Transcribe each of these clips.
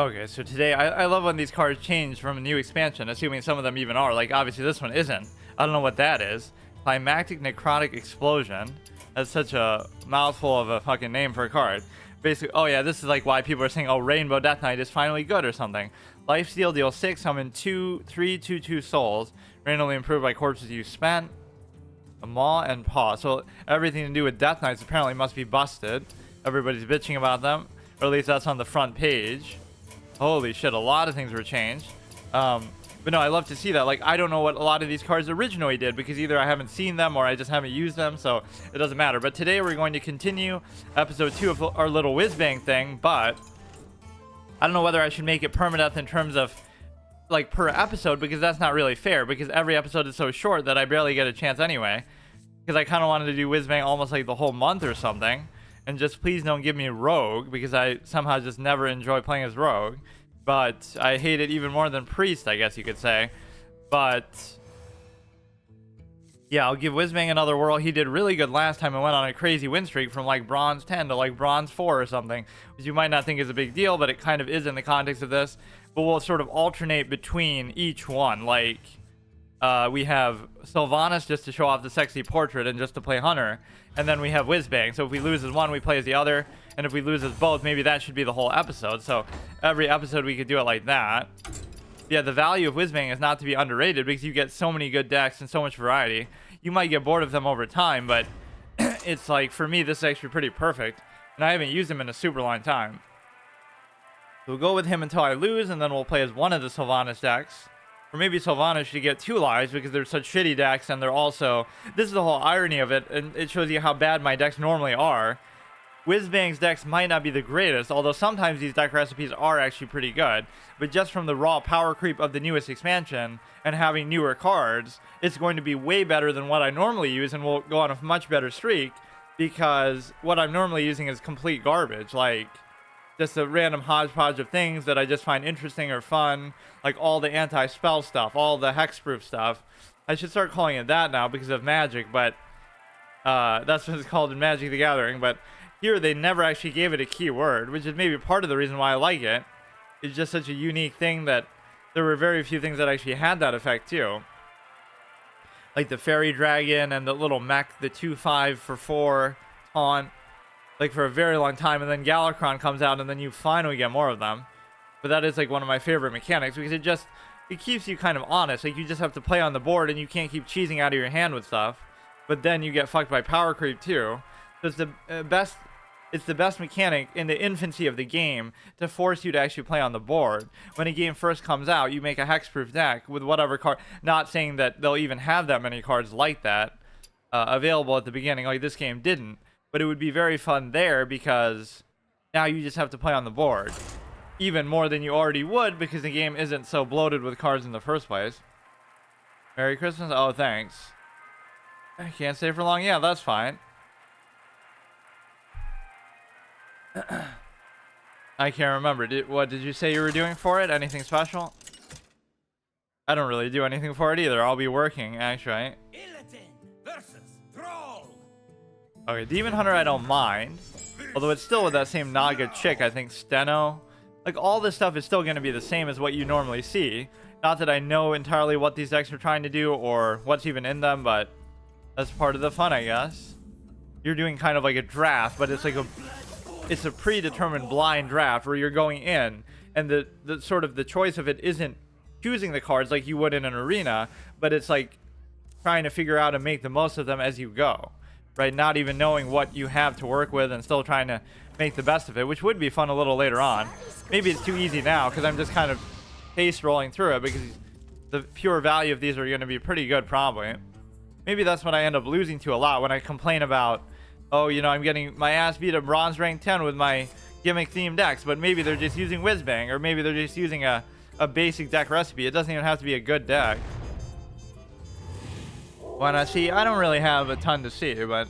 Okay, so today I love when these cards change from a new expansion, assuming some of them even are. Like, obviously this one isn't. I don't know what that is. Climactic Necrotic Explosion. That's such a mouthful of a fucking name for a card. Basically, oh yeah, this is like why people are saying, oh, Rainbow Death Knight is finally good or something. Lifesteal, deal 6, summon 3/2/2 souls. Randomly improved by corpses you spent. A maw and paw. So everything to do with Death Knights apparently must be busted. Everybody's bitching about them. Or at least that's on the front page. Holy shit, a lot of things were changed. But no, I love to see that. Like, I don't know what a lot of these cards originally did because either I haven't seen them or I just haven't used them, so it doesn't matter. But today we're going to continue episode 2 of our little Whizbang thing, but I don't know whether I should make it permadeath in terms of like per episode, because that's not really fair because every episode is so short that I barely get a chance anyway. Because I kind of wanted to do Whizbang almost like the whole month or something. And just please don't give me Rogue, because I somehow just never enjoy playing as Rogue. But I hate it even more than Priest, I guess you could say. But yeah, I'll give Whizbang another whirl. He did really good last time and went on a crazy win streak from like bronze 10 to like bronze 4 or something, which you might not think is a big deal, but it kind of is in the context of this. But we'll sort of alternate between each one. Like we have Sylvanas just to show off the sexy portrait and just to play Hunter, and then we have Whizbang. So if we lose as one, we play as the other, and if we lose as both, maybe that should be the whole episode. So every episode we could do it like that. Yeah, the value of Whizbang is not to be underrated because you get so many good decks and so much variety. You might get bored of them over time, but it's like, for me, this is actually pretty perfect, and I haven't used him in a super long time. So we'll go with him until I lose, and then we'll play as one of the Sylvanas decks. Or maybe Sylvanas should get 2 lives because they're such shitty decks, and they're also... This is the whole irony of it, and it shows you how bad my decks normally are. Whizbang's decks might not be the greatest, although sometimes these deck recipes are actually pretty good. But just from the raw power creep of the newest expansion and having newer cards, it's going to be way better than what I normally use, and will go on a much better streak, because what I'm normally using is complete garbage. Like, just a random hodgepodge of things that I just find interesting or fun, like all the anti-spell stuff, all the hexproof stuff. I should start calling it that now because of Magic, but that's what it's called in Magic the Gathering. But here they never actually gave it a keyword, which is maybe part of the reason why I like it. It's just such a unique thing that there were very few things that actually had that effect too. Like the Fairy Dragon and the little mech, the 2/5 for 4 taunt. Like for a very long time, and then Galakrond comes out, and then you finally get more of them. But that is like one of my favorite mechanics because it keeps you kind of honest. Like, you just have to play on the board, and you can't keep cheesing out of your hand with stuff. But then you get fucked by power creep too. So it's the best mechanic in the infancy of the game to force you to actually play on the board. When a game first comes out, you make a hexproof deck with whatever card. Not saying that they'll even have that many cards like that available at the beginning, like this game didn't. But it would be very fun there because now you just have to play on the board. Even more than you already would because the game isn't so bloated with cards in the first place. Merry Christmas? Oh, thanks. I can't stay for long? Yeah, that's fine. I can't remember. What did you say you were doing for it? Anything special? I don't really do anything for it either. I'll be working, actually. Okay, Demon Hunter I don't mind. Although it's still with that same Naga chick, I think, Steno. Like, all this stuff is still going to be the same as what you normally see. Not that I know entirely what these decks are trying to do or what's even in them, but that's part of the fun, I guess. You're doing kind of like a draft, but it's like it's a predetermined blind draft where you're going in, and the sort of the choice of it isn't choosing the cards like you would in an arena, but it's like trying to figure out and make the most of them as you go. Right, not even knowing what you have to work with and still trying to make the best of it, which would be fun a little later on. Maybe it's too easy now because I'm just kind of pace rolling through it because the pure value of these are going to be pretty good probably. Maybe that's what I end up losing to a lot when I complain about, oh, you know, I'm getting my ass beat at bronze rank 10 with my gimmick themed decks, but maybe they're just using Whizbang, or maybe they're just using a basic deck recipe. It doesn't even have to be a good deck. Why not? See, I don't really have a ton to see, but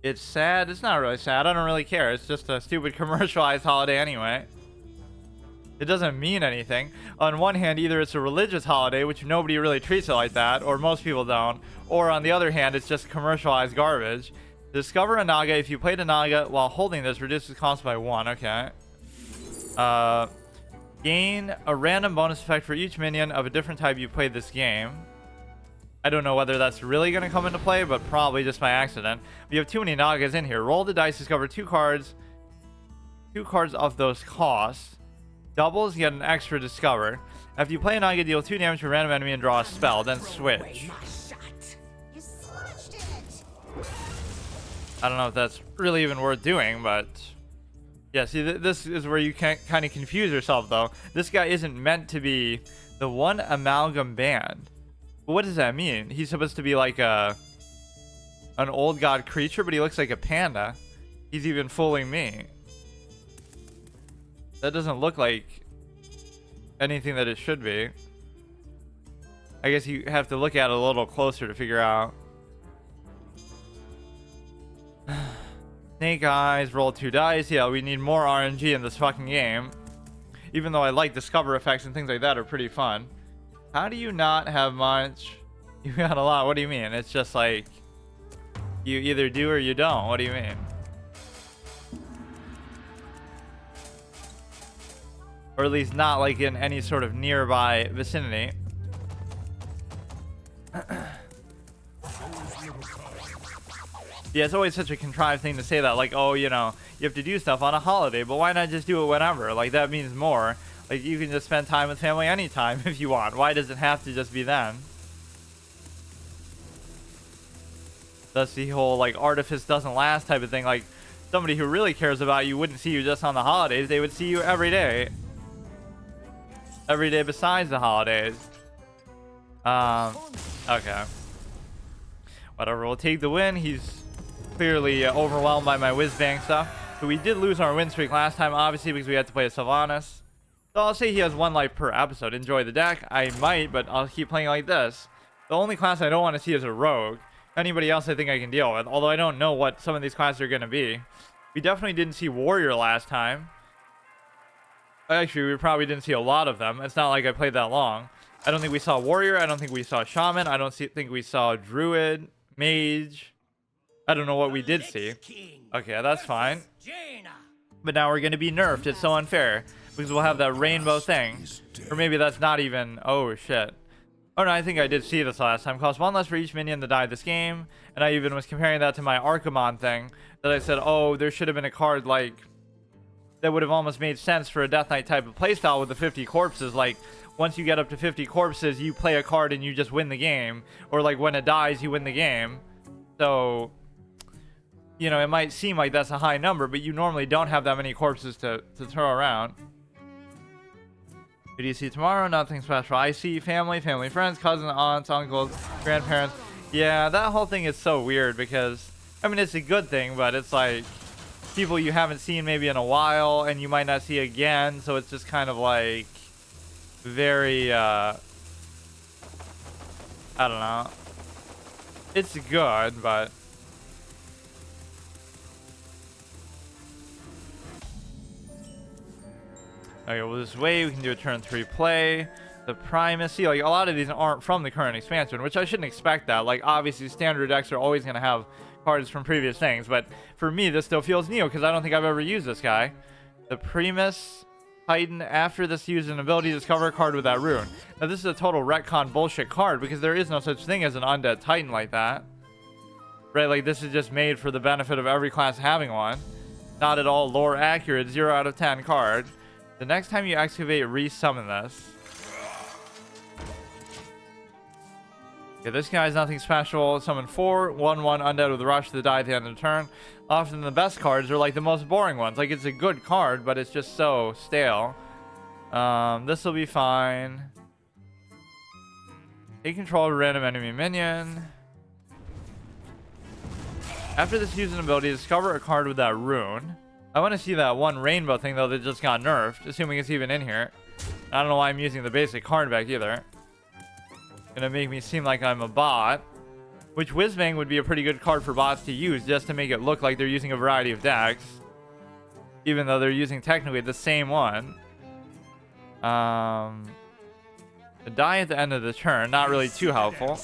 it's sad. It's not really sad. I don't really care. It's just a stupid commercialized holiday anyway. It doesn't mean anything. On one hand, either it's a religious holiday, which nobody really treats it like that, or most people don't, or on the other hand, it's just commercialized garbage. Discover a Naga. If you played a Naga while holding this, reduces cost by 1. Okay. Gain a random bonus effect for each minion of a different type you played this game. I don't know whether that's really going to come into play, but probably just by accident. We have too many Nagas in here. Roll the dice, discover 2 cards. 2 cards of those costs. Doubles, get an extra discover. After you play a Naga, deal 2 damage to a random enemy and draw a spell. Then switch. I don't know if that's really even worth doing, but... Yeah, see, this is where you can kind of confuse yourself, though. This guy isn't meant to be the one amalgam band. What does that mean? He's supposed to be like an old god creature, but he looks like a panda. He's even fooling me. That doesn't look like anything that it should be. I guess you have to look at it a little closer to figure out. Snake eyes, roll 2 dice. Yeah, we need more RNG in this fucking game. Even though I like discover effects and things like that are pretty fun. How do you not have much? You got a lot. What do you mean? It's just like you either do or you don't. What do you mean? Or at least not like in any sort of nearby vicinity. Yeah, it's always such a contrived thing to say that, like, oh, you know, you have to do stuff on a holiday, but why not just do it whenever? Like, that means more. Like, you can just spend time with family anytime if you want. Why does it have to just be then? That's the whole, like, artifice doesn't last type of thing. Like, somebody who really cares about you wouldn't see you just on the holidays. They would see you every day. Every day besides the holidays. Okay. Whatever, we'll take the win. He's clearly overwhelmed by my Whizbang stuff. So we did lose our win streak last time, obviously, because we had to play a Sylvanas. So I'll say he has 1 life per episode. Enjoy the deck. I might, but I'll keep playing like this. The only class I don't want to see is a rogue. Anybody else I think I can deal with, although I don't know what some of these classes are going to be. We definitely didn't see warrior last time. Actually, we probably didn't see a lot of them. It's not like I played that long. I don't think we saw warrior. I don't think we saw shaman. I don't think we saw druid, mage. I don't know what we did see. Okay, that's fine. But now we're going to be nerfed. It's so unfair. Because we'll have that rainbow thing. Or maybe that's not even... Oh, shit. Oh, no, I think I did see this last time. Cost 1 less for each minion that died this game. And I even was comparing that to my Archimon thing. That I said, oh, there should have been a card, like... That would have almost made sense for a Death Knight type of playstyle with the 50 corpses. Like, once you get up to 50 corpses, you play a card and you just win the game. Or, like, when it dies, you win the game. So... You know, it might seem like that's a high number, but you normally don't have that many corpses to throw around. Who do you see tomorrow? Nothing special. I see family, friends, cousins, aunts, uncles, grandparents. Yeah, that whole thing is so weird because, I mean, it's a good thing, but it's like people you haven't seen maybe in a while and you might not see again. So it's just kind of like very, I don't know. It's good, but... Okay, we'll just wait. We can do a turn 3 play. The primacy, like a lot of these aren't from the current expansion, which I shouldn't expect that. Like obviously standard decks are always going to have cards from previous things, but for me this still feels new because I don't think I've ever used this guy. The Primus Titan, after this use an ability, discover a card with that rune. Now this is a total retcon bullshit card because there is no such thing as an undead Titan like that. Right, like this is just made for the benefit of every class having one. Not at all lore accurate, 0 out of 10 card. The next time you excavate, resummon this. Okay, this guy's nothing special. Summon 4, 1/1 undead with rush to die at the end of the turn. Often the best cards are like the most boring ones. Like it's a good card, but it's just so stale. This will be fine. Take control of a random enemy minion. After this, use an ability, discover a card with that rune. I want to see that one rainbow thing, though, that just got nerfed, assuming it's even in here. I don't know why I'm using the basic card back either. Gonna make me seem like I'm a bot. Which Whizbang would be a pretty good card for bots to use, just to make it look like they're using a variety of decks. Even though they're using technically the same one. The die at the end of the turn, not really too helpful.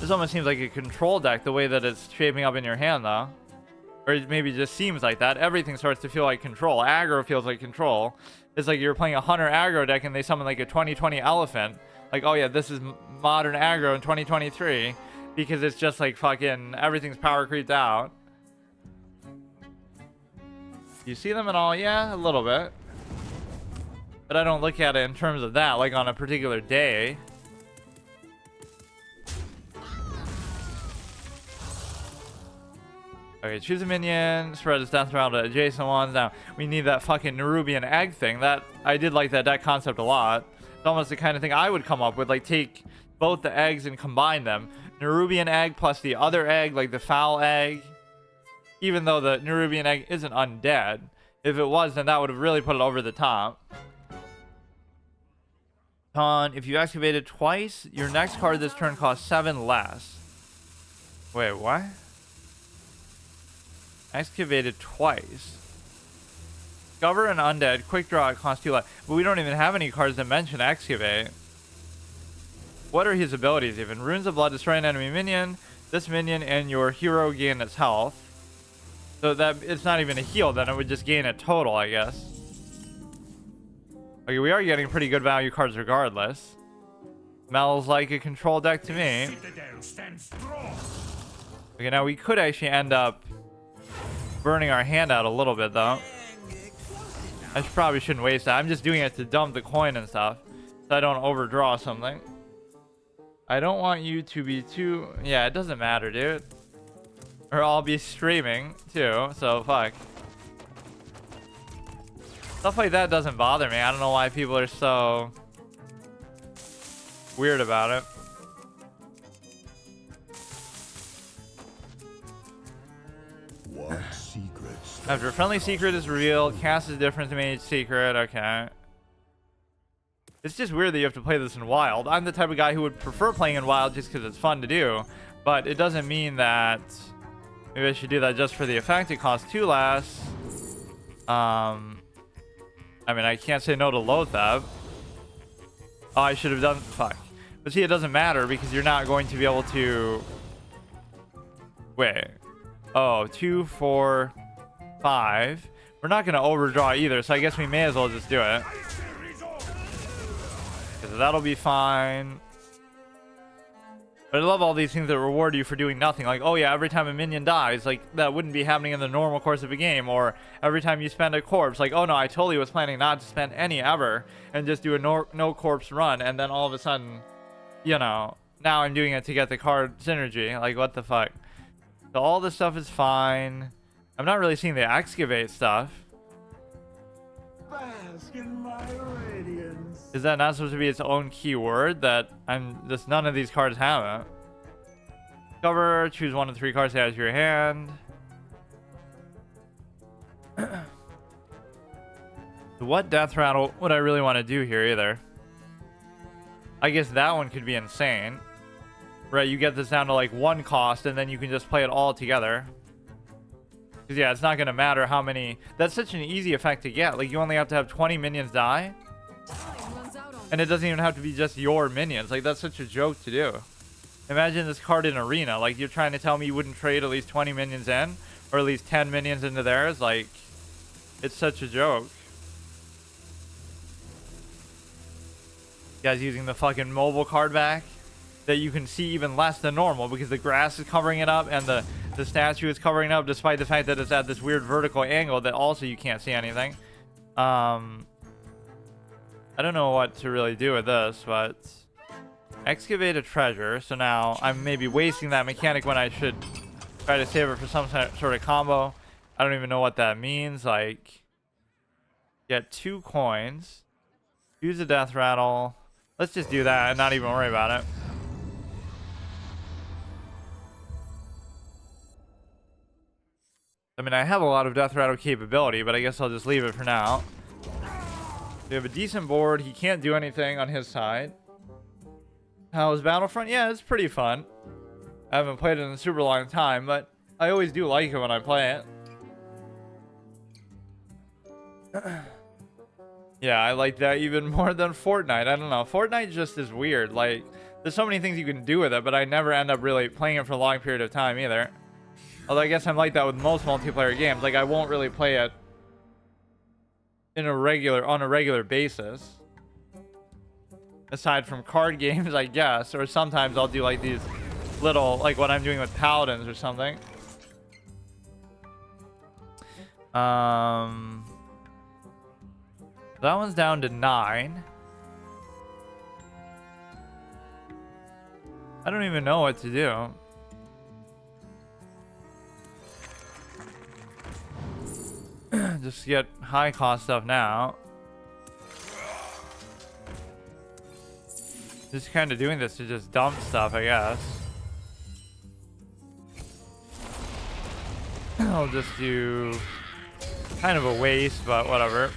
This almost seems like a control deck, the way that it's shaping up in your hand, though. Or it maybe just seems like that. Everything starts to feel like control. Aggro feels like control. It's like you're playing a hunter aggro deck and they summon like a 2020 elephant. Like, oh yeah, this is modern aggro in 2023. Because it's just like fucking everything's power creeped out. You see them at all? Yeah, a little bit. But I don't look at it in terms of that, like on a particular day. Okay, choose a minion, spread its death around to adjacent ones. Now, we need that fucking Nerubian egg thing. That I did like that deck concept a lot. It's almost the kind of thing I would come up with, like take both the eggs and combine them. Nerubian egg plus the other egg, like the foul egg. Even though the Nerubian egg isn't undead. If it was, then that would have really put it over the top. If you excavate it twice, your next card this turn costs 7 less. Wait, what? Excavated twice. Discover an undead. Quick draw, it costs 2 less. But we don't even have any cards that mention excavate. What are his abilities even? Runes of Blood, destroy an enemy minion. This minion and your hero gain its health. So that it's not even a heal, then it would just gain a total, I guess. Okay, we are getting pretty good value cards regardless. Smells like a control deck to me. Okay, now we could actually end up burning our hand out a little bit though. I probably shouldn't waste that. I'm just doing it to dump the coin and stuff, so I don't overdraw something. I don't want you to be too... Yeah, it doesn't matter, dude. Or I'll be streaming too, so fuck. Stuff like that doesn't bother me. I don't know why people are so weird about it. What secrets? After a friendly secret is revealed, cast is different to mage secret. Okay. It's just weird that you have to play this in wild. I'm the type of guy who would prefer playing in wild just because it's fun to do. But it doesn't mean that... Maybe I should do that just for the effect. It costs 2 less. I mean, I can't say no to Lothab. Oh, I should have done... Fuck. But see, it doesn't matter because you're not going to be able to... Wait. Oh, 2, 4, 5. We're not going to overdraw either, so I guess we may as well just do it. Because that'll be fine. But I love all these things that reward you for doing nothing. Like, oh yeah, every time a minion dies, like, that wouldn't be happening in the normal course of a game. Or every time you spend a corpse, like, oh no, I totally was planning not to spend any ever. And just do a no corpse run. And then all of a sudden, you know, now I'm doing it to get the card synergy. Like, what the fuck? So all this stuff is fine. I'm not really seeing the excavate stuff. Bask in my radiance. Is that not supposed to be its own keyword that just none of these cards have it? Cover, choose 1 of 3 cards out of your hand. What death rattle would I really want to do here either? I guess that one could be insane. Right, you get this down to like 1 cost and then you can just play it all together. Because yeah, it's not going to matter how many... That's such an easy effect to get. Like, you only have to have 20 minions die. And it doesn't even have to be just your minions. Like, that's such a joke to do. Imagine this card in Arena. Like, you're trying to tell me you wouldn't trade at least 20 minions in? Or at least 10 minions into theirs? Like, it's such a joke. You guys using the fucking mobile card back? That you can see even less than normal because the grass is covering it up and the statue is covering it up despite the fact that it's at this weird vertical angle that also you can't see anything. I don't know what to really do with this, but excavate a treasure. So now I'm maybe wasting that mechanic when I should try to save it for some sort of combo. I don't even know what that means. Like, get 2 coins, use a death rattle. Let's just do that and not even worry about it. I mean, I have a lot of death rattle capability, but I guess I'll just leave it for now. We have a decent board. He can't do anything on his side. How's Battlefront? Yeah, it's pretty fun. I haven't played it in a super long time, but I always do like it when I play it. Yeah, I like that even more than Fortnite. I don't know. Fortnite just is weird. Like, there's so many things you can do with it, but I never end up really playing it for a long period of time either. Although I guess I'm like that with most multiplayer games. Like I won't really play it on a regular basis. Aside from card games, I guess. Or sometimes I'll do like these little, like what I'm doing with Paladins or something. That one's down to 9. I don't even know what to do. Just get high cost stuff now. Just kind of doing this to just dump stuff, I guess. I'll just do kind of a waste, but whatever.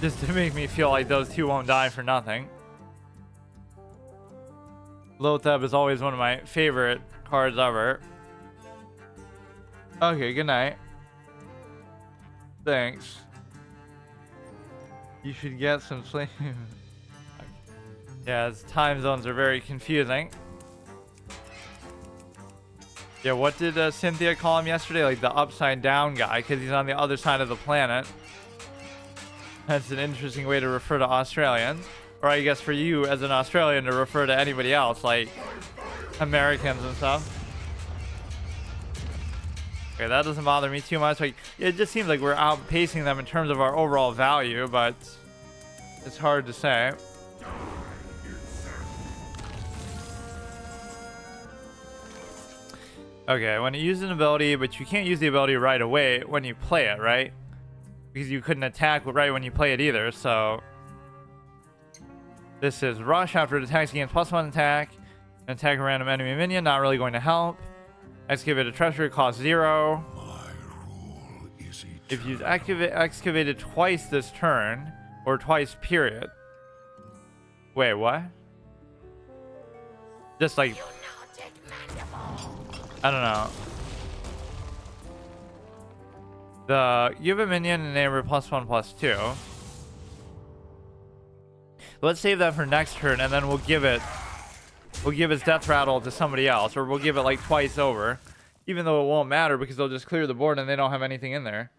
Just to make me feel like those two won't die for nothing. Lotheb is always one of my favorite cards ever. Okay, good night. Thanks. You should get some sleep. Yeah, his time zones are very confusing. Yeah, what did Cynthia call him yesterday? Like the upside down guy, because he's on the other side of the planet. That's an interesting way to refer to Australians. Or I guess for you as an Australian to refer to anybody else, like Americans and stuff. Okay, that doesn't bother me too much. Like, it just seems like we're outpacing them in terms of our overall value, but it's hard to say. Okay, when you use an ability, but you can't use the ability right away when you play it, right? Because you couldn't attack right when you play it either, so... This is Rush. After it attacks against +1 attack. An attack a random enemy minion, not really going to help. Excavate a treasure, cost 0. If you excavated twice this turn, or twice period. Wait, what? Just like... I don't know. Give a minion a neighbor +1/+2. Let's save that for next turn, and then we'll give its death rattle to somebody else, or we'll give it like twice over, even though it won't matter because they'll just clear the board and they don't have anything in there.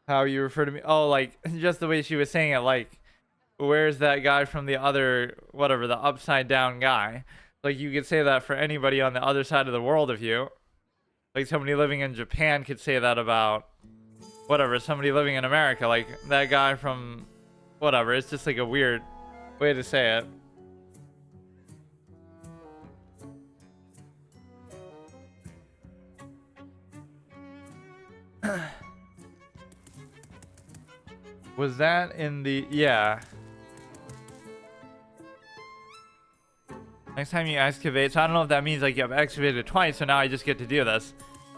How you refer to me? Oh, like just the way she was saying it. Like, where's that guy from the other, whatever, the upside down guy? Like, you could say that for anybody on the other side of the world if you... Like, somebody living in Japan could say that about... Whatever, somebody living in America. Like, that guy from... Whatever, it's just like a weird way to say it. Was that in the... Yeah. Next time you excavate, so I don't know if that means like you have excavated twice, so now I just get to do this.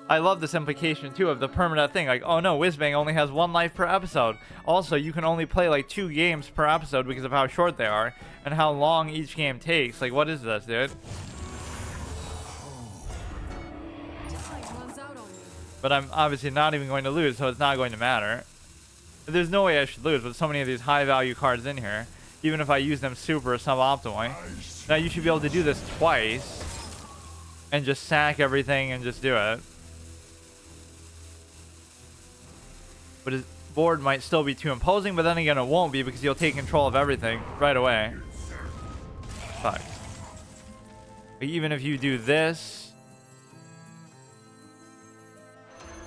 I love this implication too of the permanent thing, like, oh no, Whizbang only has 1 life per episode. Also, you can only play like 2 games per episode because of how short they are and how long each game takes. Like, what is this, dude? But I'm obviously not even going to lose, so it's not going to matter. There's no way I should lose with so many of these high value cards in here, even if I use them super or suboptimally. Now you should be able to do this twice and just sack everything and just do it. But his board might still be too imposing, but then again it won't be because he'll take control of everything right away. Fuck. But even if you do this...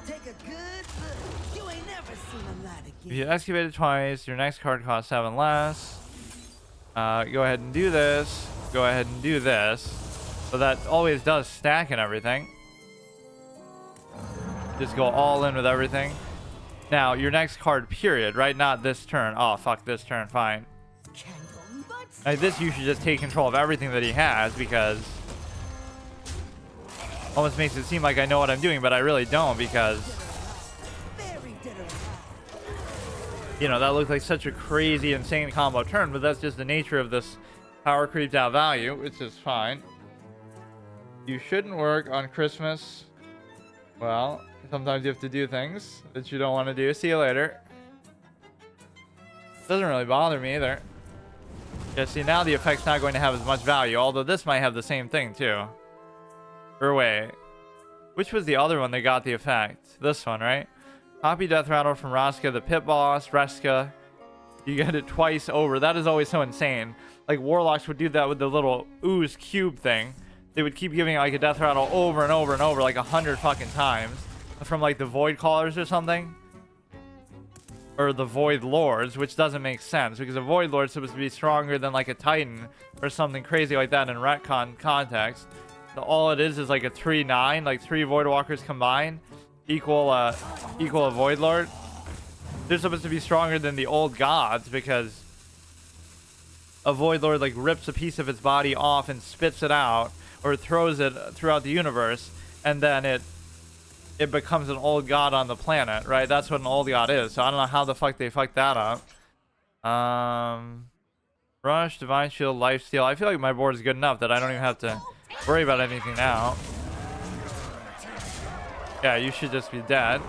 Take a good look. You ain't never seen a lot again. If you excavate it twice, your next card costs 7 less. Go ahead and do this. Go ahead and do this. So that always does stack and everything. Just go all in with everything. Now, your next card, period, right? Not this turn. Oh, fuck this turn. Fine. Like, this, you should just take control of everything that he has because... Almost makes it seem like I know what I'm doing, but I really don't because... You know, that looked like such a crazy, insane combo turn, but that's just the nature of this power creeped out value, which is fine. You shouldn't work on Christmas. Well, sometimes you have to do things that you don't want to do. See you later. Doesn't really bother me either. Yeah, see, now the effect's not going to have as much value, although this might have the same thing too. Or wait, which was the other one that got the effect? This one, right? Copy Death Rattle from Raska, the pit boss, Reska. You get it twice over. That is always so insane. Like, Warlocks would do that with the little ooze cube thing. They would keep giving like a Death Rattle over and over and over, like 100 fucking times. From like the Void Callers or something. Or the Void Lords, which doesn't make sense. Because a Void Lord is supposed to be stronger than like a Titan. Or something crazy like that in retcon context. So all it is like a 3-9. Like 3 Void Walkers combined. Equal a Void Lord. They're supposed to be stronger than the old gods because a Void Lord like rips a piece of its body off and spits it out or throws it throughout the universe, and then it becomes an old god on the planet, right? That's what an old god is. So I don't know how the fuck they fucked that up. Rush, Divine Shield, Lifesteal. I feel like my board is good enough that I don't even have to worry about anything now. Yeah, you should just be dead.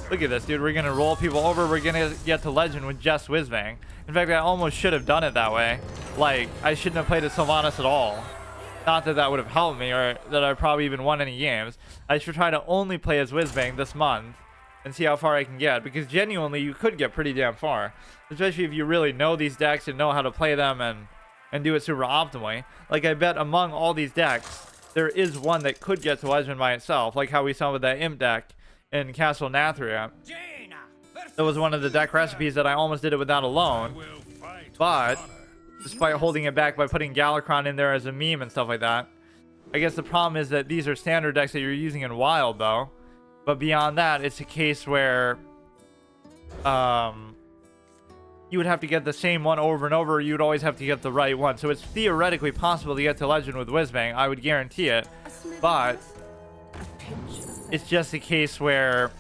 Look at this, dude. We're gonna roll people over. We're gonna get to legend with just Whizbang. In fact, I almost should have done it that way. Like, I shouldn't have played as Sylvanas at all. Not that that would have helped me or that I probably even won any games. I should try to only play as Whizbang this month and see how far I can get. Because genuinely, you could get pretty damn far. Especially if you really know these decks and know how to play them and do it super optimally. Like, I bet among all these decks, there is one that could get to legend by itself. Like how we saw with that Imp deck in Castle Nathria. That was one of the deck recipes that I almost did it without alone. But despite holding it back by putting Galakron in there as a meme and stuff like that. I guess the problem is that these are standard decks that you're using in Wild, though. But beyond that, it's a case where you would have to get the same one over and over. You'd always have to get the right one. So it's theoretically possible to get to Legend with Whizbang. I would guarantee it. But it's just a case where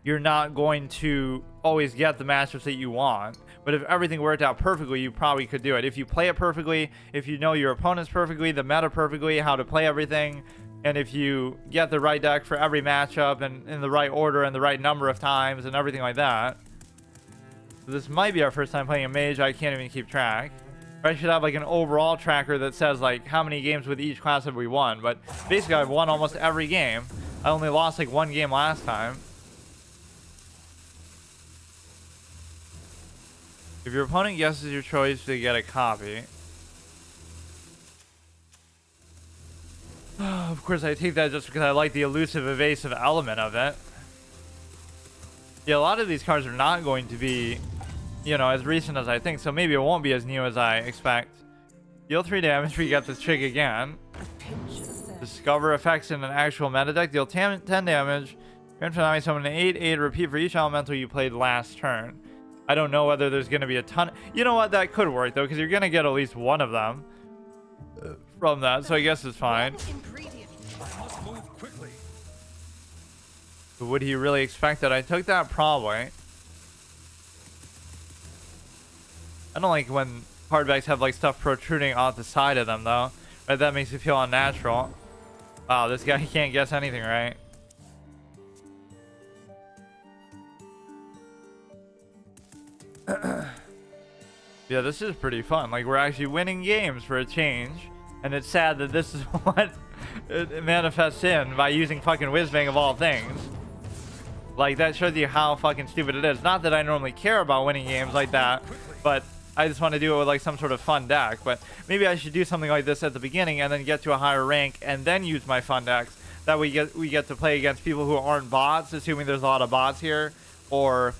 you're not going to always get the matchups that you want. But if everything worked out perfectly, you probably could do it. If you play it perfectly, if you know your opponents perfectly, the meta perfectly, how to play everything, and if you get the right deck for every matchup and in the right order and the right number of times and everything like that. This might be our first time playing a mage. I can't even keep track. I should have like an overall tracker that says like how many games with each class have we won. But basically I've won almost every game. I only lost like one game last time. If your opponent guesses your choice, they get a copy. Of course I take that just because I like the elusive evasive element of it. Yeah, a lot of these cards are not going to be, you know, as recent as I think, so maybe it won't be as new as I expect. Deal 3 damage, we get this trick again. Discover effects in an actual meta deck. Deal 10 damage. Grant Tsunami summon an 8/8. Repeat for each elemental you played last turn. I don't know whether there's going to be a ton. You know what? That could work, though, because you're going to get at least one of them from that, so I guess it's fine. But would he really expect that? I took that probably. I don't like when hardbacks have like stuff protruding off the side of them though. Right, that makes me feel unnatural. Wow, this guy can't guess anything right. Yeah, this is pretty fun. Like, we're actually winning games for a change. And it's sad that this is what it manifests in by using fucking Whizbang of all things. Like, that shows you how fucking stupid it is. Not that I normally care about winning games like that, but I just want to do it with like some sort of fun deck. But maybe I should do something like this at the beginning and then get to a higher rank and then use my fun decks. That we get to play against people who aren't bots, assuming there's a lot of bots here, or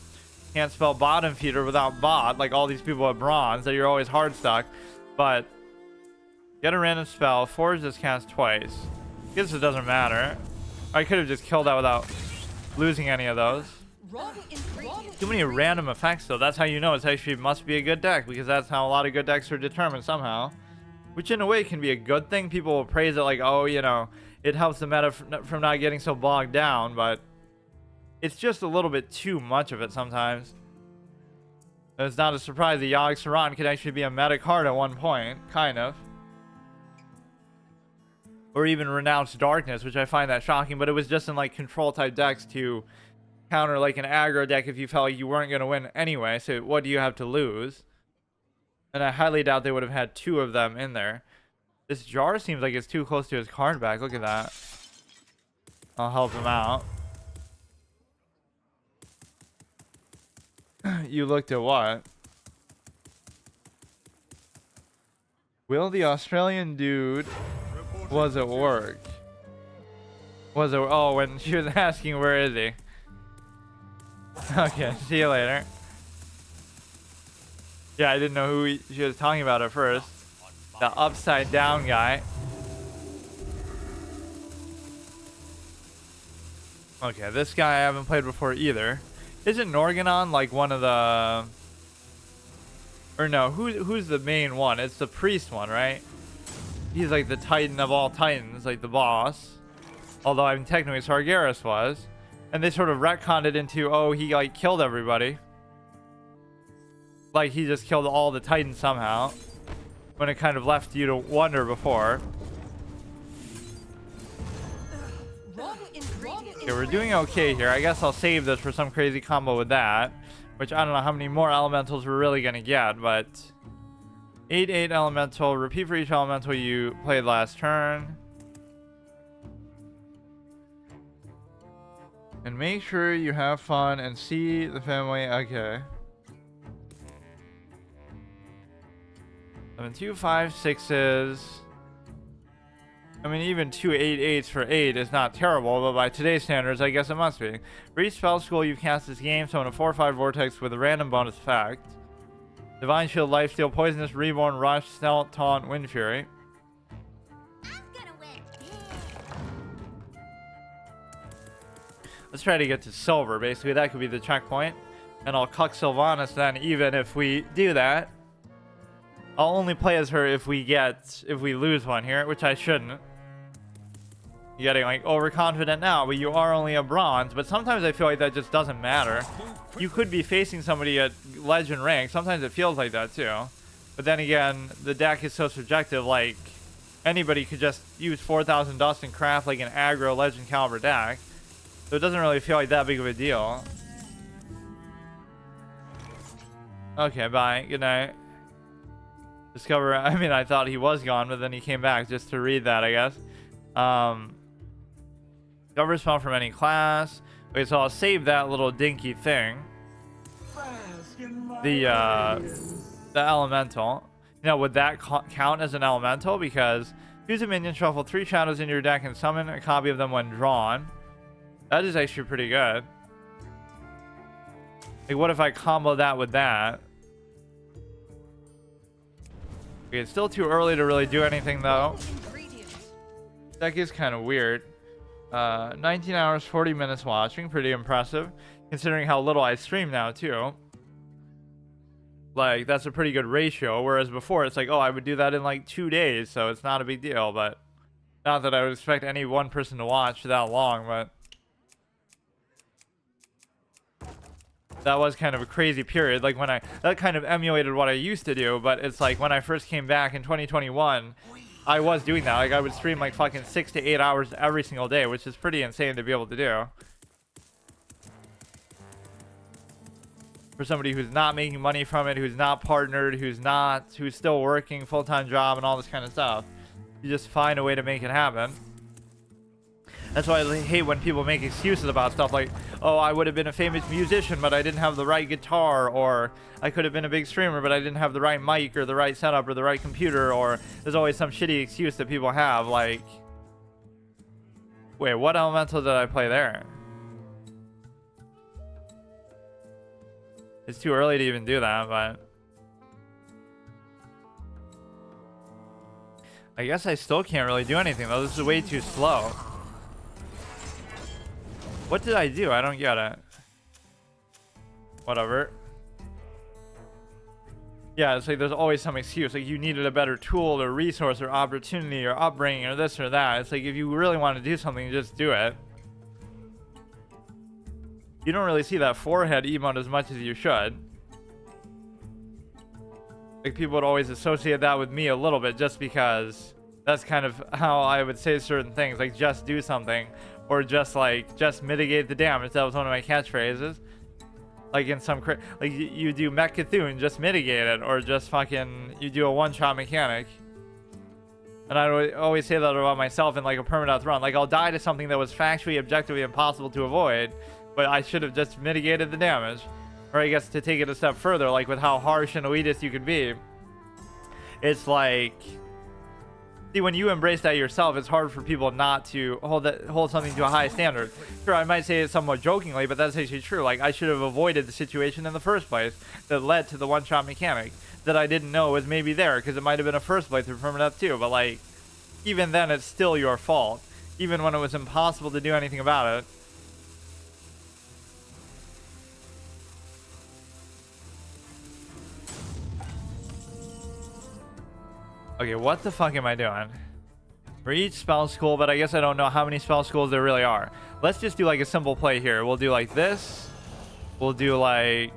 can't spell bottom feeder without bot, like all these people at bronze, that you're always hard stuck. But get a random spell, forge this cast twice. I guess it doesn't matter. I could have just killed that without losing any of those. Too many random effects though. That's how you know it's actually must be a good deck, because that's how a lot of good decks are determined somehow. Which in a way can be a good thing. People will praise it like, oh, you know, it helps the meta from not getting so bogged down, but it's just a little bit too much of it sometimes. And it's not a surprise that Yogg Saron could actually be a meta card at one point, kind of. Or even Renounced Darkness, which I find that shocking, but it was just in like control type decks to counter like an aggro deck if you felt like you weren't going to win anyway, so what do you have to lose? And I highly doubt they would have had two of them in there. This jar seems like it's too close to his card back. Look at that. I'll help him out. You looked at what? Will the Australian dude was at work? Was it? Oh, when she was asking where is he? Okay, see you later. Yeah, I didn't know who she was talking about at first. The upside down guy. Okay, this guy I haven't played before either. Isn't Norganon like one of the... Or no, who's the main one? It's the priest one, right? He's like the titan of all titans, like the boss. Although I mean technically Sargeras was. And they sort of retconned it into, oh, he like killed everybody. Like he just killed all the titans somehow. When it kind of left you to wonder before. Okay, we're doing okay here. I guess I'll save this for some crazy combo with that. Which I don't know how many more elementals we're really going to get, but... 8/8 elemental. Repeat for each elemental you played last turn. And make sure you have fun and see the family. Okay. 7, 2, 5, 6s. I mean, even 2 8/8s for 8 is not terrible, but by today's standards, I guess it must be. For each spell school you cast this game, summon a 4/5 vortex with a random bonus effect. Divine Shield, Lifesteal, Poisonous, Reborn, Rush, Stealth, Taunt, Wind Fury. I'm gonna win. Let's try to get to silver, basically. That could be the checkpoint. And I'll cuck Sylvanas then, even if we do that. I'll only play as her if we lose one here, which I shouldn't. Getting like overconfident now, but you are only a bronze. But sometimes I feel like that just doesn't matter. You could be facing somebody at legend rank. Sometimes it feels like that too. But then again, the deck is so subjective. Like anybody could just use 4,000 dust and craft like an aggro legend caliber deck. So it doesn't really feel like that big of a deal. Okay, bye. Good night. Discover. I mean, I thought he was gone, but then he came back just to read that, I guess. Discover spell from any class. Okay, so I'll save that little dinky thing. The elemental. Now, would that count as an elemental? Because use a minion, shuffle 3 shadows into your deck, and summon a copy of them when drawn. That is actually pretty good. Like, what if I combo that with that? Okay, it's still too early to really do anything, though. Deck is kind of weird. 19 hours, 40 minutes watching. Pretty impressive, considering how little I stream now, too. Like, that's a pretty good ratio, whereas before it's like, oh, I would do that in like 2 days, so it's not a big deal, but not that I would expect any one person to watch that long, but that was kind of a crazy period. Like when that kind of emulated what I used to do, but it's like when I first came back in 2021, I was doing that. Like I would stream like fucking 6 to 8 hours every single day, which is pretty insane to be able to do. For somebody who's not making money from it, who's not partnered, who's still working full-time job and all this kind of stuff. You just find a way to make it happen. That's why I hate when people make excuses about stuff like, oh, I would have been a famous musician, but I didn't have the right guitar, or I could have been a big streamer, but I didn't have the right mic or the right setup or the right computer, or there's always some shitty excuse that people have, like, wait, what elemental did I play there? It's too early to even do that, but I guess I still can't really do anything, though. This is way too slow. What did I do? I don't get it. Whatever. Yeah, it's like there's always some excuse. Like you needed a better tool or resource or opportunity or upbringing or this or that. It's like if you really want to do something, just do it. You don't really see that forehead emote as much as you should. Like people would always associate that with me a little bit just because that's kind of how I would say certain things. Like just do something. Or just mitigate the damage. That was one of my catchphrases. Like in some like you do Mech Cthulhu, just mitigate it, or just fucking you do a one-shot mechanic. And I always say that about myself in like a permadeath run. Like I'll die to something that was factually, objectively impossible to avoid, but I should have just mitigated the damage. Or I guess to take it a step further, like with how harsh and elitist you can be, it's like, see, when you embrace that yourself, it's hard for people not to hold something to a high standard. Sure, I might say it somewhat jokingly, but that's actually true. Like I should have avoided the situation in the first place that led to the one-shot mechanic that I didn't know was maybe there, because it might have been a first playthrough permadeath too. But like, even then, it's still your fault, even when it was impossible to do anything about it. Okay, what the fuck am I doing? For each spell school, but I guess I don't know how many spell schools there really are. Let's just do like a simple play here. We'll do like this. We'll do like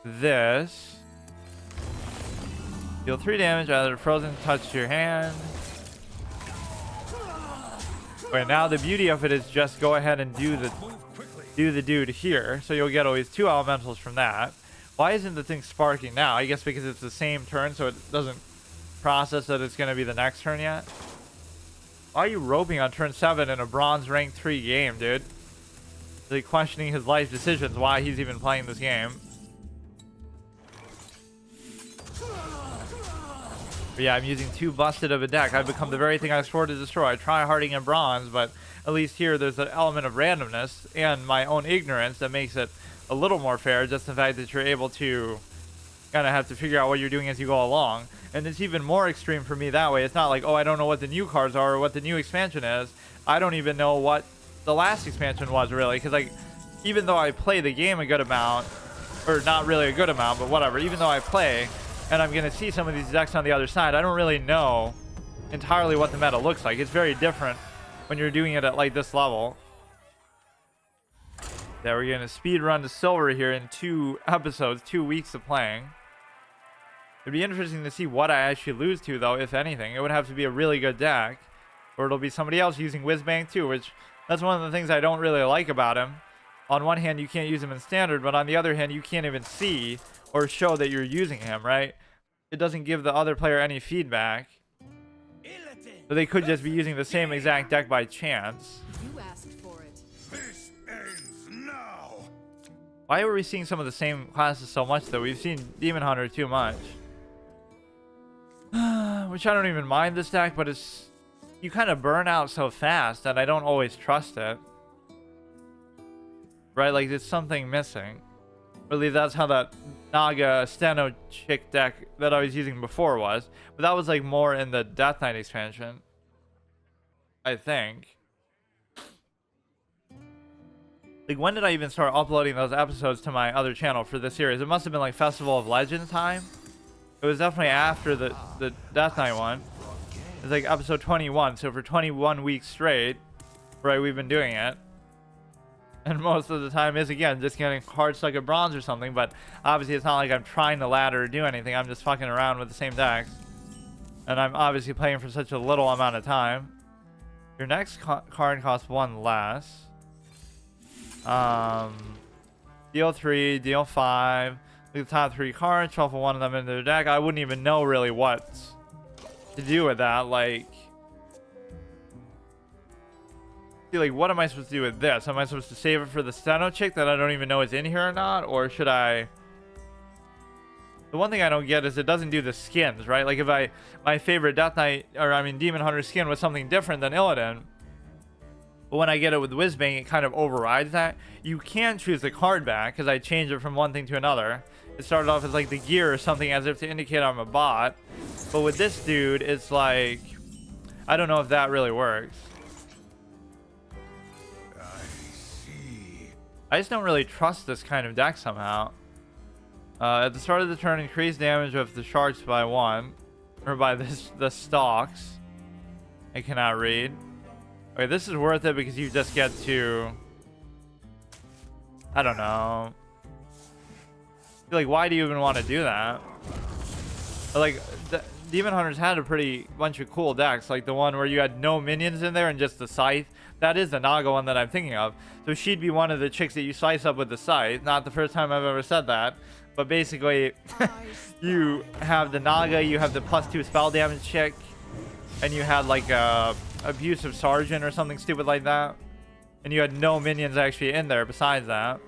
this. Deal 3 damage, either frozen touch to your hand. Okay, now the beauty of it is just go ahead and do the dude here. So you'll get always 2 elementals from that. Why isn't the thing sparking now? I guess because it's the same turn, so it doesn't process that it's going to be the next turn yet. Why are you roping on turn 7 in a bronze rank 3 game, dude? Like questioning his life decisions, why he's even playing this game. But yeah, I'm using too busted of a deck. I've become the very thing I swore to destroy. I try harding in bronze, but at least here there's an element of randomness and my own ignorance that makes it a little more fair, just the fact that you're able to kind of have to figure out what you're doing as you go along. And it's even more extreme for me that way. It's not like, oh, I don't know what the new cards are or what the new expansion is. I don't even know what the last expansion was really, because like, even though I play the game a good amount, or not really a good amount, but whatever, even though I play and I'm going to see some of these decks on the other side, I don't really know entirely what the meta looks like. It's very different when you're doing it at like this level. Yeah, we're going to speed run to silver here in 2 episodes, 2 weeks of playing. It'd be interesting to see what I actually lose to, though, if anything. It would have to be a really good deck, or it'll be somebody else using Whizbang too, which that's one of the things I don't really like about him. On one hand, you can't use him in standard, but on the other hand, you can't even see or show that you're using him, right? It doesn't give the other player any feedback. So they could just be using the same exact deck by chance. You asked for it. This ends now. Why are we seeing some of the same classes so much, though? We've seen Demon Hunter too much. Which I don't even mind this deck, but it's... You kind of burn out so fast that I don't always trust it. Right? Like, there's something missing. Really, that's how that Naga Steno chick deck that I was using before was. But that was, like, more in the Death Knight expansion. I think. Like, when did I even start uploading those episodes to my other channel for this series? It must have been, like, Festival of Legends time. It was definitely after the Death Knight one. It's like episode 21, so for 21 weeks straight, right, we've been doing it. And most of the time is, again, just getting hard stuck at bronze or something, but obviously it's not like I'm trying to ladder or do anything. I'm just fucking around with the same decks. And I'm obviously playing for such a little amount of time. Your next card costs 1 less. Deal 3, deal 5. Look at the top 3 cards, shuffle 1 of them into their deck. I wouldn't even know really what to do with that. Like, see, like, what am I supposed to do with this? Am I supposed to save it for the Steno chick that I don't even know is in here or not? Or should I... The one thing I don't get is it doesn't do the skins, right? Like, if my favorite Death Knight, or I mean Demon Hunter skin was something different than Illidan, but when I get it with Whizbang, it kind of overrides that. You can choose the card back, because I changed it from one thing to another. It started off as like the gear or something, as if to indicate I'm a bot. But with this dude, it's like, I don't know if that really works. I see. I just don't really trust this kind of deck somehow. At the start of the turn, increase damage of the sharks by 1. Or by the stalks. I cannot read. Okay, this is worth it because you just get to... I don't know. Like, why do you even want to do that? Like, Demon Hunters had a pretty bunch of cool decks, like the one where you had no minions in there and just the scythe that is the Naga one that I'm thinking of. So she'd be one of the chicks that you slice up with the scythe. Not the first time I've ever said that. But basically, you have the Naga, you have the +2 spell damage chick, and you had like a abusive sergeant or something stupid like that. And you had no minions actually in there besides that.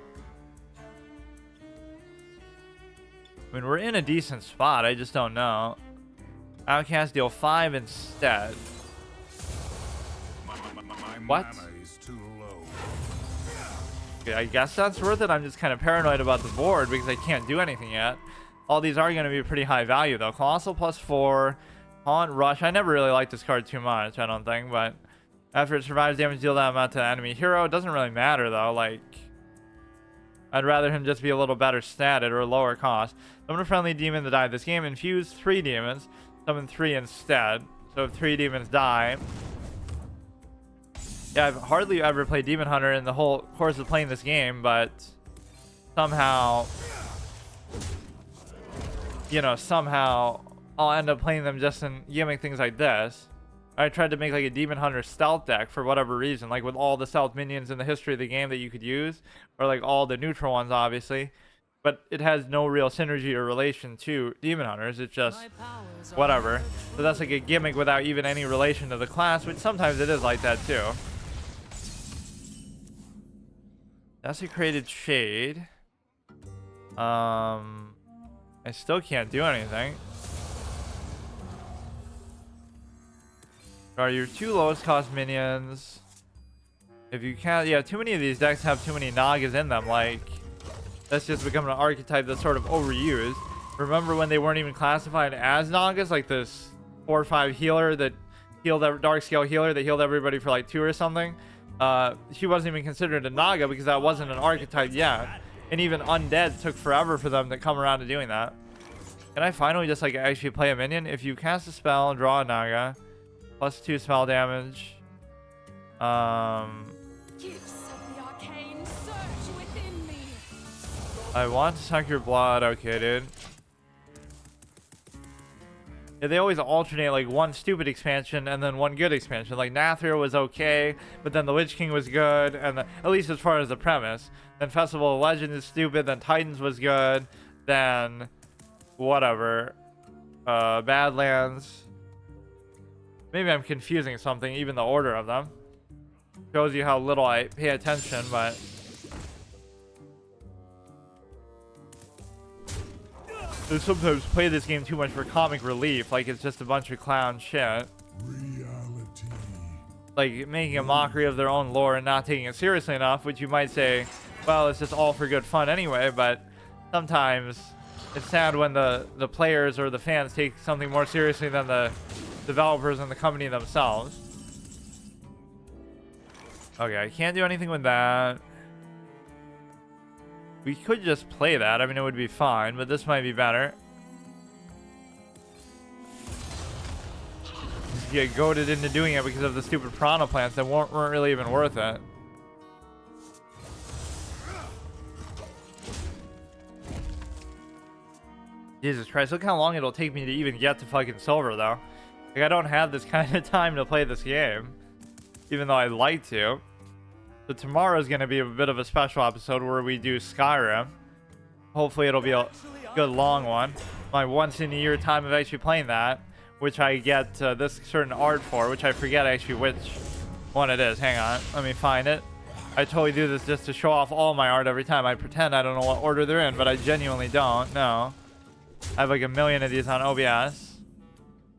I mean, we're in a decent spot. I just don't know. Outcast deal 5 instead. My What? mana is too low. Okay, I guess that's worth it. I'm just kind of paranoid about the board because I can't do anything yet. All these are going to be pretty high value though. Colossal +4, Haunt, Rush. I never really liked this card too much, I don't think, but after it survives damage, deal that amount to the enemy hero. It doesn't really matter though. Like, I'd rather him just be a little better statted or lower cost. Summon a friendly demon to die this game. Infuse 3 demons. Summon 3 instead. So if 3 demons die. Yeah, I've hardly ever played Demon Hunter in the whole course of playing this game, but somehow, you know, somehow I'll end up playing them just in gimmick things like this. I tried to make like a Demon Hunter stealth deck for whatever reason, like with all the stealth minions in the history of the game that you could use, or like all the neutral ones, obviously. But it has no real synergy or relation to Demon Hunters. It's just whatever. So that's like a gimmick without even any relation to the class, which sometimes it is like that too. Desecrated Shade. I still can't do anything. Are your 2 lowest cost minions? If you can't, yeah, too many of these decks have too many Nagas in them. Like, that's just becoming an archetype that's sort of overused. Remember when they weren't even classified as Nagas? Like this 4 or 5 healer that healed, dark scale healer that healed everybody for like 2 or something. She wasn't even considered a Naga because that wasn't an archetype yet. And even undead took forever for them to come around to doing that. Can I finally just like actually play a minion? If you cast a spell and draw a Naga, +2 spell damage. Gifts of the arcane surge within me. I want to suck your blood. Okay, dude. Yeah, they always alternate like one stupid expansion and then one good expansion. Like Nathir was okay, but then the Lich King was good, and at least as far as the premise. Then Festival of Legends is stupid. Then Titans was good. Then whatever. Badlands. Maybe I'm confusing something, even the order of them. Shows you how little I pay attention, but I sometimes play this game too much for comic relief, like it's just a bunch of clown shit. Reality. Like making a mockery of their own lore and not taking it seriously enough, which you might say, well, it's just all for good fun anyway, but sometimes it's sad when the players or the fans take something more seriously than the developers and the company themselves. Okay, I can't do anything with that. We could just play that. I mean, it would be fine, but this might be better. Just get goaded into doing it because of the stupid piranha plants that weren't really even worth it. Jesus Christ, look how long it'll take me to even get to fucking silver, though. Like, I don't have this kind of time to play this game, even though I'd like to. So tomorrow is going to be a bit of a special episode where we do Skyrim. Hopefully it'll be a good long one. My once in a year time of actually playing that, which I get this certain art for, which I forget actually which one it is. Hang on, let me find it. I totally do this just to show off all my art every time. I pretend I don't know what order they're in, but I genuinely don't. No. I have like a million of these on OBS.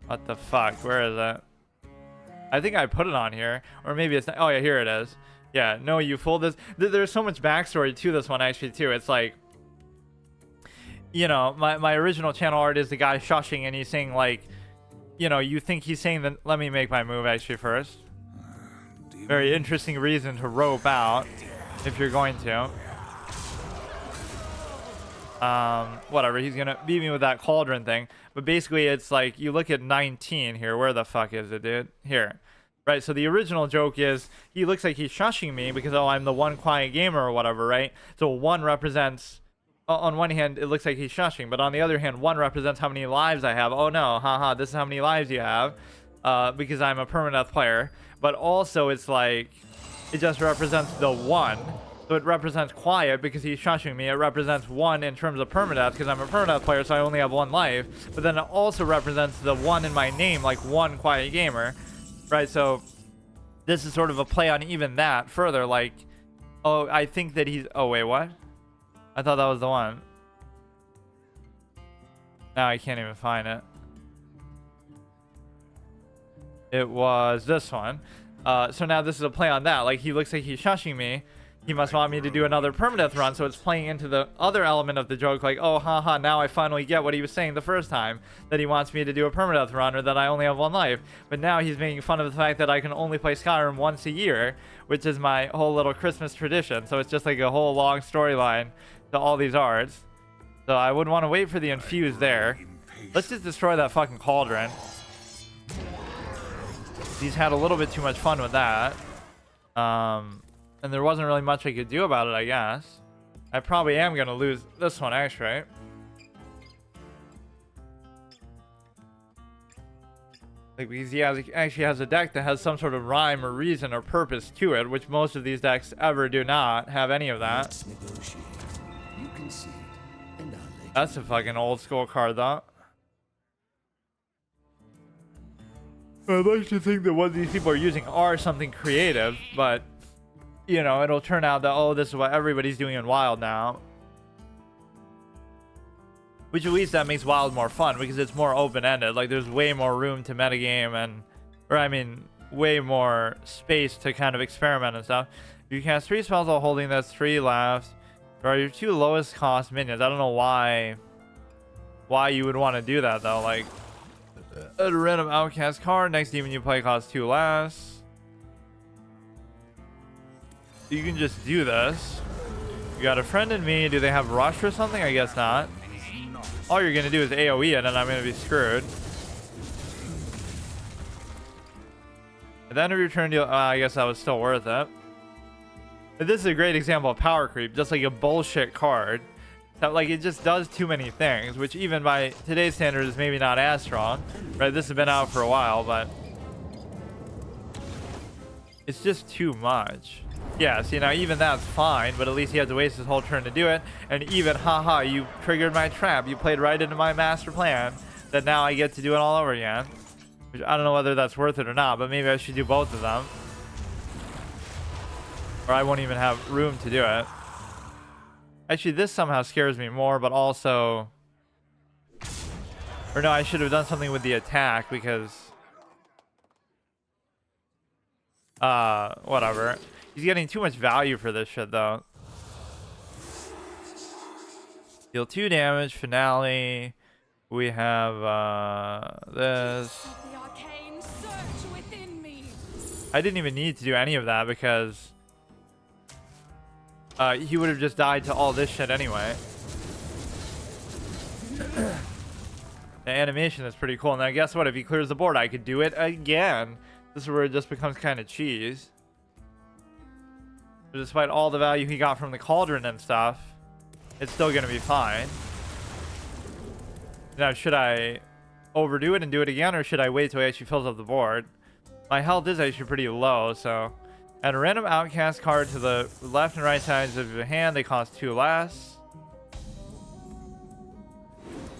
What the fuck? Where is it? I think I put it on here. Or maybe it's not. Oh, yeah, here it is. Yeah, no, you fool. There's so much backstory to this one, actually, too. It's like, you know, my original channel art is the guy shushing, and he's saying, like, you know, you think he's saying that. Let me make my move, actually, first. Very interesting reason to rope out, if you're going to. Whatever, he's gonna beat me with that cauldron thing, but basically it's like, you look at 19 here. Where the fuck is it, dude? Here, right? So the original joke is he looks like he's shushing me because, oh, I'm the one quiet gamer or whatever, right? So 1 represents, on one hand it looks like he's shushing, but on the other hand 1 represents how many lives I have. Oh no, haha, this is how many lives you have, because I'm a permanent player. But also it's like, it just represents the 1. So it represents quiet because he's shushing me. It represents 1 in terms of permadeath because I'm a permadeath player, so I only have 1 life. But then it also represents the 1 in my name, like 1 quiet gamer, right? So this is sort of a play on even that further. Like, oh, I think that he's. Oh wait, what? I thought that was the one. Now I can't even find it. It was this one. So now this is a play on that. Like, he looks like he's shushing me. He must want me to do another permadeath run, so it's playing into the other element of the joke, like, oh, haha, now I finally get what he was saying the first time, that he wants me to do a permadeath run, or that I only have 1 life. But now he's making fun of the fact that I can only play Skyrim once a year, which is my whole little Christmas tradition. So it's just like a whole long storyline to all these arts. So I would want to wait for the infuse there. Let's just destroy that fucking cauldron. He's had a little bit too much fun with that. And there wasn't really much I could do about it, I guess. I probably am going to lose this one, actually, right? Like, because he actually has a deck that has some sort of rhyme or reason or purpose to it, which most of these decks ever do not have any of that. Let's negotiate. You concede, and I'll let That's a fucking old school card, though. I'd like to think that what these people are using are something creative, but, you know, it'll turn out that, oh, this is what everybody's doing in Wild now. Which at least that makes Wild more fun, because it's more open-ended. Like, there's way more room to metagame and, or I mean, way more space to kind of experiment and stuff. You cast 3 spells while holding this, 3 left. There are your 2 lowest cost minions. I don't know why you would want to do that, though. Like, a random outcast card. Next demon you play costs 2 less. You can just do this. You got a friend in me. Do they have rush or something? I guess not. All you're gonna do is AoE it, and I'm gonna be screwed. At the end of your turn, I guess that was still worth it. But this is a great example of power creep, just like a bullshit card. That, like, it just does too many things, which even by today's standards is maybe not as strong, right? This has been out for a while, but it's just too much. Yeah, see, now even that's fine, but at least he had to waste his whole turn to do it. And even, haha, you triggered my trap. You played right into my master plan that now I get to do it all over again. Which I don't know whether that's worth it or not, but maybe I should do both of them. Or I won't even have room to do it. Actually, this somehow scares me more, but also... Or no, I should have done something with the attack, because... whatever. He's getting too much value for this shit, though. Deal 2 damage, finale. We have, this. The arcane search within me. I didn't even need to do any of that, because... he would have just died to all this shit anyway. The animation is pretty cool. Now, guess what? If he clears the board, I could do it again. This is where it just becomes kind of cheese. But despite all the value he got from the cauldron and stuff, it's still going to be fine. Now, should I overdo it and do it again, or should I wait till he actually fills up the board? My health is actually pretty low, so... Add a random outcast card to the left and right sides of your hand. They cost 2 less.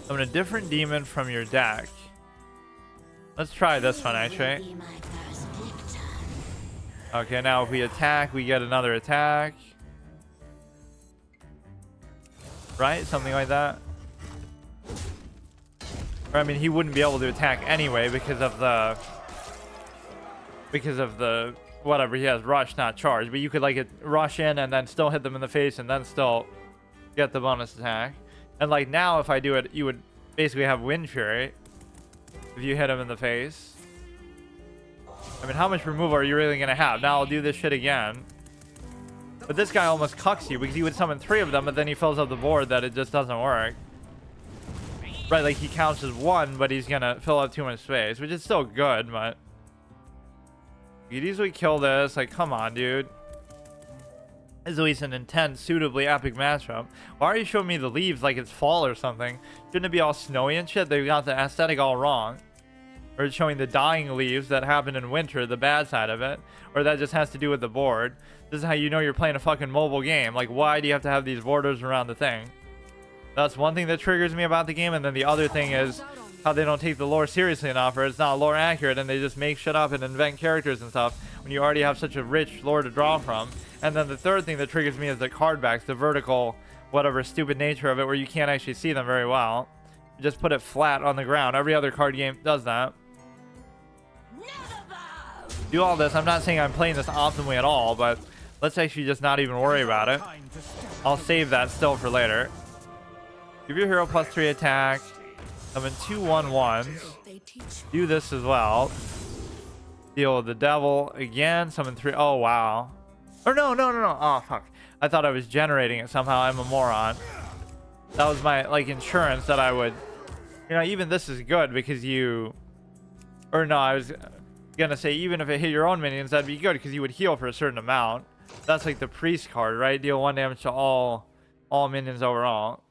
Summon a different demon from your deck. Let's try this one, actually. Okay, now if we attack, we get another attack. Right? Something like that. Or, I mean, he wouldn't be able to attack anyway because of the... Whatever, he has rush, not charge. But you could, like, rush in and then still hit them in the face and then still get the bonus attack. And, like, now if I do it, you would basically have Wind Fury if you hit him in the face. I mean, how much removal are you really going to have? Now I'll do this shit again. But this guy almost cucks you because he would summon 3 of them, but then he fills up the board that it just doesn't work. Right, like, he counts as 1, but he's going to fill up too much space, which is still good, but... You could easily kill this. Like, come on, dude. This is at least an intense, suitably epic matchup. Why are you showing me the leaves like it's fall or something? Shouldn't it be all snowy and shit? They got the aesthetic all wrong. or it's showing the dying leaves that happen in winter, the bad side of it, or that just has to do with the board. This is how you know you're playing a fucking mobile game. Like, why do you have to have these borders around the thing? That's one thing that triggers me about the game, and then the other thing is how they don't take the lore seriously enough, or it's not lore accurate, and they just make shit up and invent characters and stuff when you already have such a rich lore to draw from. And then the third thing that triggers me is the card backs, the vertical, whatever stupid nature of it, where you can't actually see them very well. You just put it flat on the ground. Every other card game does that. Do all this. I'm not saying I'm playing this optimally at all, but let's actually just not even worry about it. I'll save that still for later. Give your hero +3 attack. Summon 2 1/1s. Do this as well. Deal with the devil again. Summon 3. Oh, wow. Or no. Oh, fuck. I thought I was generating it somehow. I'm a moron. That was my, like, insurance that I would... You know, even this is good because you... Or no, I was gonna say even if it hit your own minions, that'd be good because you would heal for a certain amount. That's like the priest card, right? Deal 1 damage to all minions overall.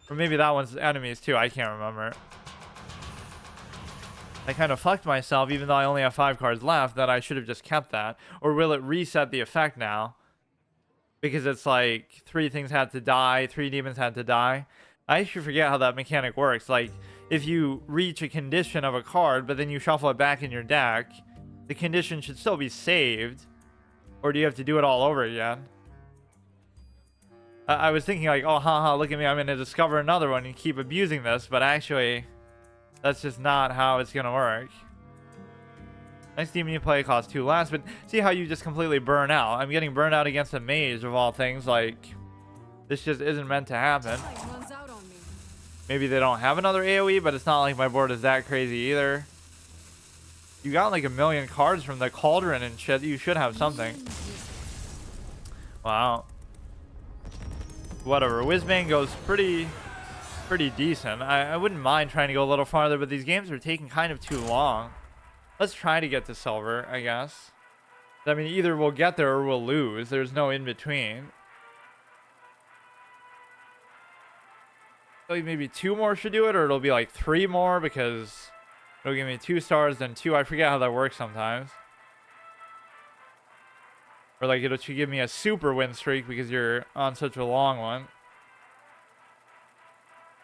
Or maybe that one's enemies too. I can't remember. I kind of fucked myself even though I only have 5 cards left, that I should have just kept that. Or will it reset the effect now? Because it's like 3 things had to die, 3 demons had to die. I actually forget how that mechanic works. Like, if you reach a condition of a card, but then you shuffle it back in your deck, the condition should still be saved. Or do you have to do it all over again? I was thinking like, oh, haha, look at me, I'm going to discover another one and keep abusing this. But actually, that's just not how it's going to work. Next demon you play costs 2 less, but see how you just completely burn out. I'm getting burned out against a mage of all things. Like, this just isn't meant to happen. Maybe they don't have another AoE, but it's not like my board is that crazy either. You got like 1 million cards from the cauldron and shit. You should have something. Wow. Whatever. Whizbang goes pretty decent. I wouldn't mind trying to go a little farther, but these games are taking kind of too long. Let's try to get to silver, I guess. I mean, either we'll get there or we'll lose. There's no in between. Like maybe 2 more should do it, or it'll be like 3 more because it'll give me 2 stars, then 2. I forget how that works sometimes. Or like it should give me a super win streak because you're on such a long one.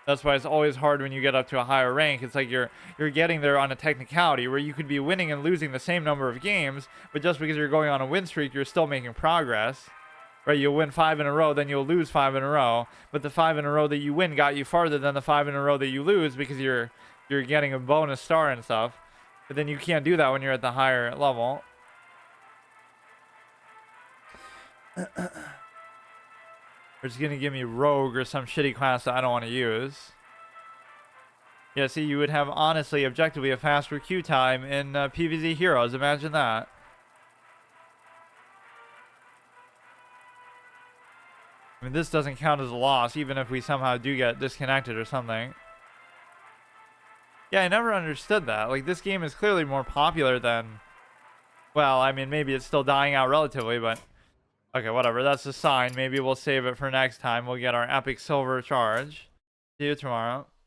That's why it's always hard when you get up to a higher rank. It's like you're getting there on a technicality where you could be winning and losing the same number of games, but just because you're going on a win streak, you're still making progress. Right, you'll win 5 in a row, then you'll lose 5 in a row. But the 5 in a row that you win got you farther than the 5 in a row that you lose because you're getting a bonus star and stuff. But then you can't do that when you're at the higher level. It's gonna give me rogue or some shitty class that I don't want to use. Yeah, see, you would have honestly, objectively, a faster queue time in PvZ Heroes. Imagine that. I mean, this doesn't count as a loss, even if we somehow do get disconnected or something. Yeah, I never understood that. Like, this game is clearly more popular than... Well, I mean, maybe it's still dying out relatively, but... Okay, whatever. That's a sign. Maybe we'll save it for next time. We'll get our epic silver charge. See you tomorrow.